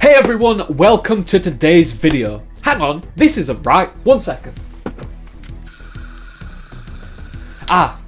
Hey everyone, welcome to today's video. Hang on, this isn't right. 1 second.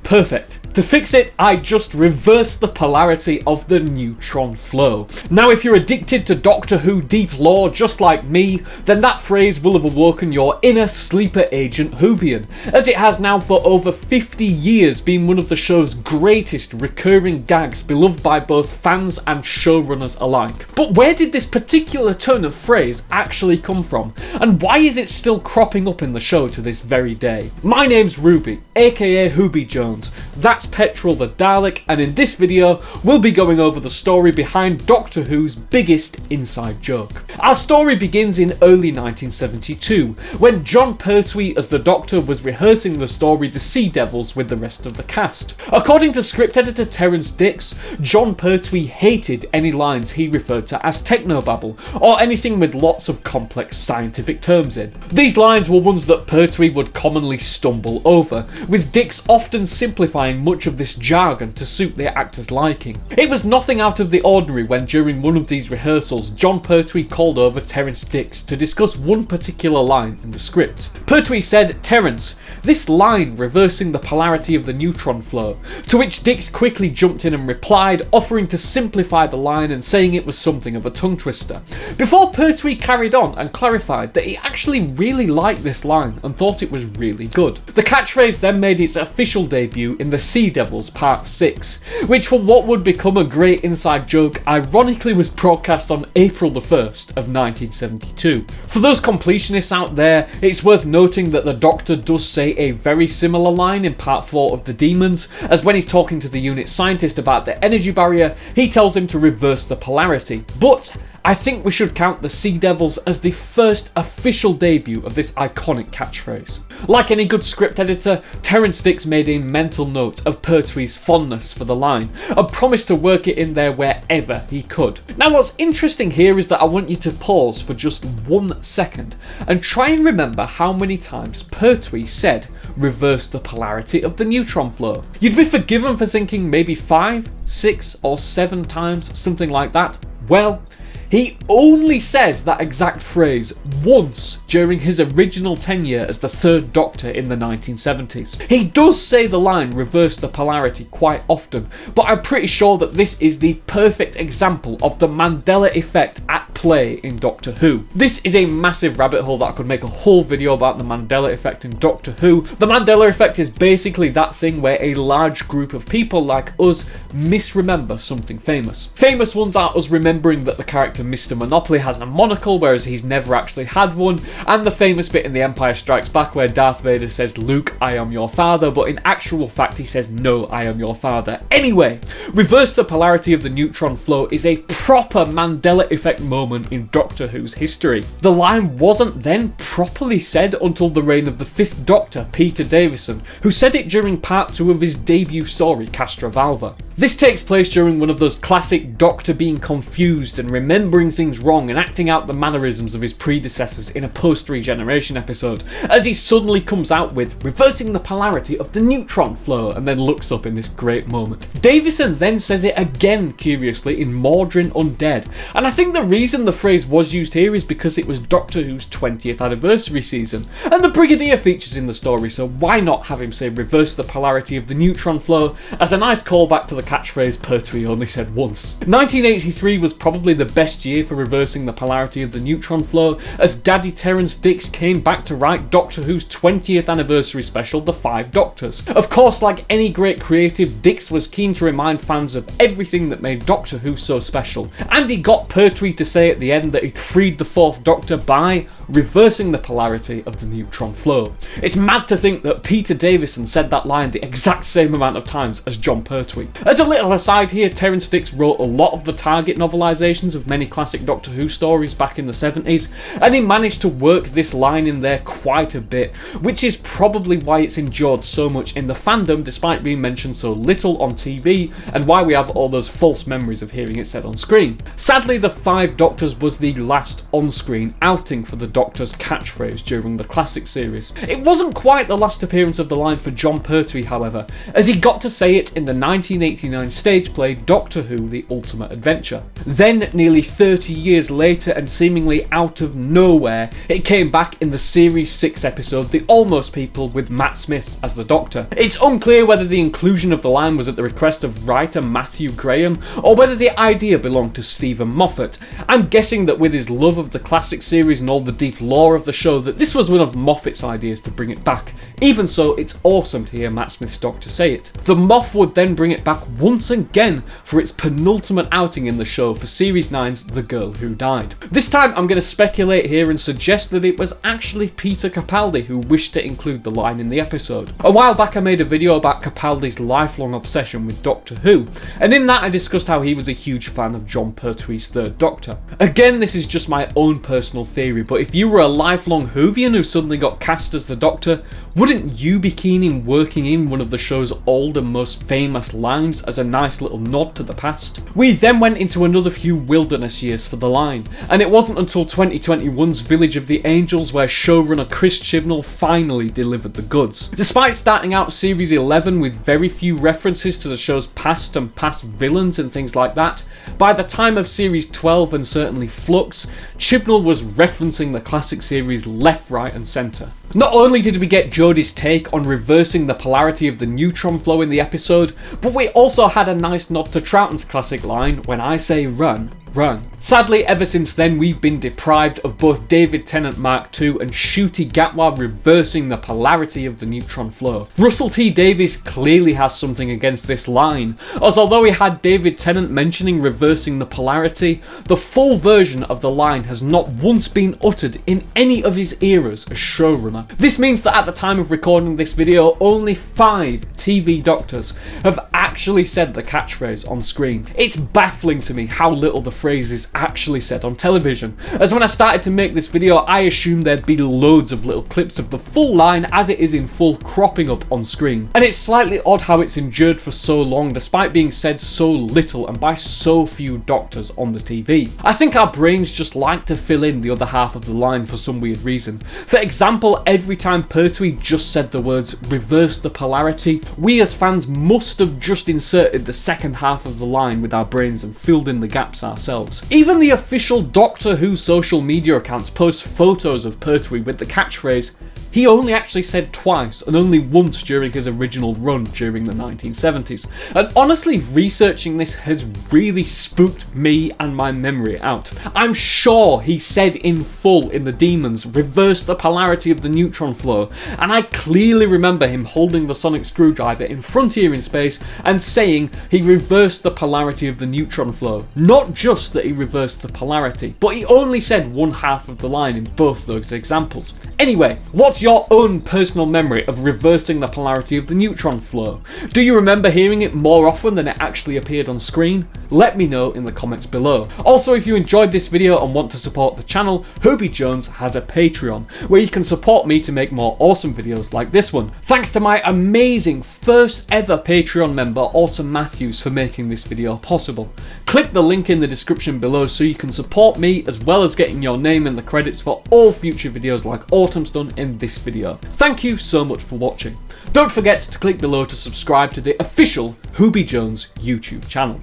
Perfect. To fix it, I just reversed the polarity of the neutron flow. Now, if you're addicted to Doctor Who deep lore just like me, then that phrase will have awoken your inner sleeper agent Whovian, as it has now for over 50 years been one of the show's greatest recurring gags, beloved by both fans and showrunners alike. But where did this particular turn of phrase actually come from, and why is it still cropping up in the show to this very day? My name's Ruby, aka Hoobie Jones. That's Petrol the Dalek, and in this video we'll be going over the story behind Doctor Who's biggest inside joke. Our story begins in early 1972 when Jon Pertwee as the Doctor was rehearsing the story The Sea Devils with the rest of the cast. According to script editor Terrance Dicks, Jon Pertwee hated any lines he referred to as technobabble or anything with lots of complex scientific terms in. These lines were ones that Pertwee would commonly stumble over, with Dicks often simplifying much of this jargon to suit the actor's liking. It was nothing out of the ordinary when during one of these rehearsals Jon Pertwee called over Terrance Dicks to discuss one particular line in the script. Pertwee said, "Terrance, this line reversing the polarity of the neutron flow," to which Dicks quickly jumped in and replied, offering to simplify the line and saying it was something of a tongue twister, before Pertwee carried on and clarified that he actually really liked this line and thought it was really good. The catchphrase then made its official debut in The Sea Devils Part 6, which for what would become a great inside joke ironically was broadcast on April the 1st of 1972. For those completionists out there, it's worth noting that the Doctor does say a very similar line in Part 4 of The Demons, as when he's talking to the unit scientist about the energy barrier, he tells him to reverse the polarity. But I think we should count The Sea Devils as the first official debut of this iconic catchphrase. Like any good script editor, Terrance Dicks made a mental note of Pertwee's fondness for the line and promised to work it in there wherever he could. Now, what's interesting here is that I want you to pause for just 1 second and try and remember how many times Pertwee said reverse the polarity of the neutron flow. You'd be forgiven for thinking maybe 5, 6 or 7 times, something like that. Well, he only says that exact phrase once during his original tenure as the third Doctor in the 1970s. He does say the line reverse the polarity quite often, but I'm pretty sure that this is the perfect example of the Mandela Effect at play in Doctor Who. This is a massive rabbit hole that I could make a whole video about the Mandela Effect in Doctor Who. The Mandela Effect is basically that thing where a large group of people like us misremember something famous. Famous ones are us remembering that the character Mr. Monopoly has a monocle, whereas he's never actually had one, and the famous bit in The Empire Strikes Back where Darth Vader says, "Luke, I am your father," but in actual fact he says, "No, I am your father." Anyway, reverse the polarity of the neutron flow is a proper Mandela Effect moment in Doctor Who's history. The line wasn't then properly said until the reign of the 5th Doctor, Peter Davison, who said it during Part 2 of his debut story, Castrovalva. This takes place during one of those classic Doctor being confused and remembering things wrong and acting out the mannerisms of his predecessors in a post-regeneration episode, as he suddenly comes out with reversing the polarity of the neutron flow and then looks up in this great moment. Davison then says it again, curiously, in Mordrin Undead, and I think the reason the phrase was used here is because it was Doctor Who's 20th anniversary season, and the Brigadier features in the story, so why not have him say reverse the polarity of the neutron flow as a nice callback to the catchphrase Pertwee only said once. 1983 was probably the best year for reversing the polarity of the neutron flow, as Daddy Terrance Dicks came back to write Doctor Who's 20th anniversary special, The 5 Doctors. Of course, like any great creative, Dicks was keen to remind fans of everything that made Doctor Who so special, and he got Pertwee to say at the end that he'd freed the 4th Doctor by reversing the polarity of the neutron flow. It's mad to think that Peter Davison said that line the exact same amount of times as Jon Pertwee. As a little aside here, Terrance Dicks wrote a lot of the target novelisations of many classic Doctor Who stories back in the 70s, and he managed to work this line in there quite a bit, which is probably why it's endured so much in the fandom despite being mentioned so little on TV, and why we have all those false memories of hearing it said on screen. Sadly, The 5 Doctors was the last on-screen outing for the Doctor's catchphrase during the classic series. It wasn't quite the last appearance of the line for Jon Pertwee, however, as he got to say it in the 1989 stage play Doctor Who: The Ultimate Adventure. Then, nearly 30 years later and seemingly out of nowhere, it came back in the Series 6 episode The Almost People with Matt Smith as the Doctor. It's unclear whether the inclusion of the line was at the request of writer Matthew Graham, or whether the idea belonged to Stephen Moffat. I'm guessing that with his love of the classic series and all the deep lore of the show, that this was one of Moffat's ideas to bring it back. Even so, it's awesome to hear Matt Smith's Doctor say it. The Moff would then bring it back once again for its penultimate outing in the show for Series 9's The Girl Who Died. This time I'm going to speculate here and suggest that it was actually Peter Capaldi who wished to include the line in the episode. A while back I made a video about Capaldi's lifelong obsession with Doctor Who, and in that I discussed how he was a huge fan of Jon Pertwee's Third Doctor. Again, this is just my own personal theory, but if you were a lifelong Whovian who suddenly got cast as the Doctor, wouldn't you be keen in working in one of the show's old and most famous lines as a nice little nod to the past? We then went into another few wilderness years for the line, and it wasn't until 2021's Village of the Angels where showrunner Chris Chibnall finally delivered the goods. Despite starting out Series 11 with very few references to the show's past and past villains and things like that, by the time of Series 12 and certainly Flux, Chibnall was referencing the classic series left, right and centre. Not only did we get Jodie's take on reversing the polarity of the neutron flow in the episode, but we also had a nice nod to Troughton's classic line, "When I say run, run." Sadly, ever since then we've been deprived of both David Tennant Mark II and Ncuti Gatwa reversing the polarity of the neutron flow. Russell T Davies clearly has something against this line, as although he had David Tennant mentioning reversing the polarity, the full version of the line has not once been uttered in any of his eras as showrunner. This means that at the time of recording this video, only 5 TV Doctors have actually said the catchphrase on screen. It's baffling to me how little the phrase is actually said on television, as when I started to make this video I assumed there'd be loads of little clips of the full line as it is in full cropping up on screen. And it's slightly odd how it's endured for so long despite being said so little and by so few Doctors on the TV. I think our brains just like to fill in the other half of the line for some weird reason. For example, every time Pertwee just said the words "reverse the polarity," we as fans must have just inserted the second half of the line with our brains and filled in the gaps ourselves. Even the official Doctor Who social media accounts post photos of Pertwee with the catchphrase he only actually said twice and only once during his original run during the 1970s. And honestly, researching this has really spooked me and my memory out. I'm sure he said in full in The Demons, "reverse the polarity of the neutron flow," and I clearly remember him holding the sonic screwdriver in Frontier in Space and saying he reversed the polarity of the neutron flow. Not just that he reversed the polarity, but he only said one half of the line in both those examples. Anyway, what's your own personal memory of reversing the polarity of the neutron flow? Do you remember hearing it more often than it actually appeared on screen? Let me know in the comments below. Also, if you enjoyed this video and want to support the channel, Hobie Jones has a Patreon where you can support me to make more awesome videos like this one. Thanks to my amazing first ever Patreon member Autumn Matthews for making this video possible. Click the link in the description below so you can support me as well as getting your name in the credits for all future videos like Autumn's done in this video. Thank you so much for watching. Don't forget to click below to subscribe to the official Hobie Jones YouTube channel.